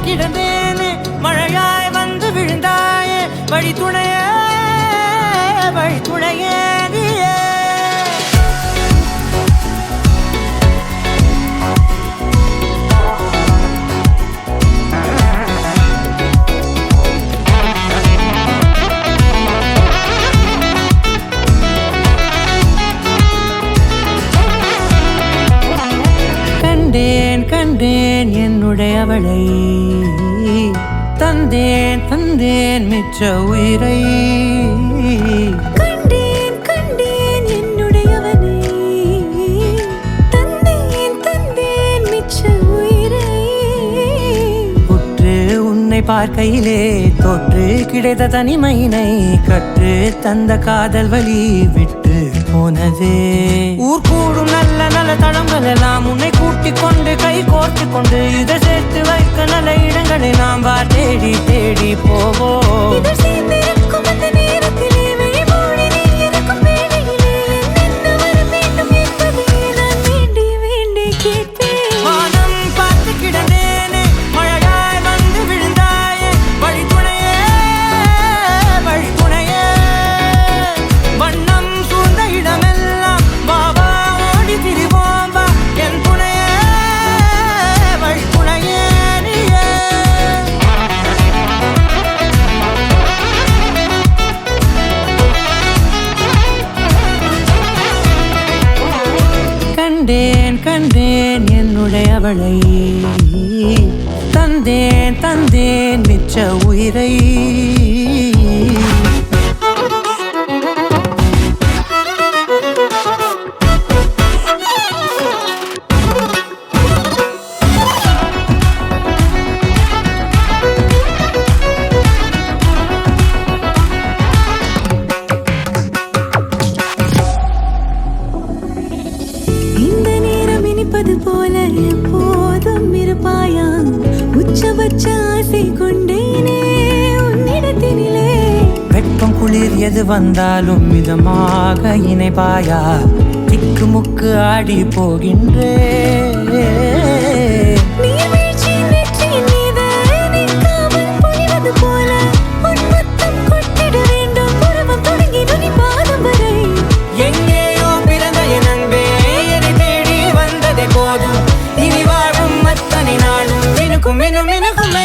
கிடந்தேனே மழையாய் வந்து விழுந்தாயே வழி துணையே நீயே கண்டேன் என்னுடையவளை தந்தேன் மிச்ச உயிரை கண்டேன் என்னுடையவனை தந்தேன் மிச்ச உயிரை உற்று உன்னை பார்க்கையிலே தோற்று கிடைத்த தனிமையினை கற்று தந்த காதல் வழி விட்டு போனதே ஊர் கூடும் நல்ல நல்ல தளங்கள் எல்லாம் உன்னை கூட்டிக் கொண்டு கை கோர்த்து கொண்டு இதை சேர்த்து வைக்க நல்ல இடங்களை நாம் தேடி தேடி போவோம் கண்டேன் என்னுடையவளை தந்தேன் மிச்ச உயிரை போல எப்போதும் இருப்பாயா உச்சபட்ச ஆசை கொண்டேனே உன்னிடத்தினிலே வெப்பம் குளிர் எது வந்தாலும் மிதமாக இணைப்பாயா திக்கு முக்கு ஆடி போகின்றே மினுக்கும்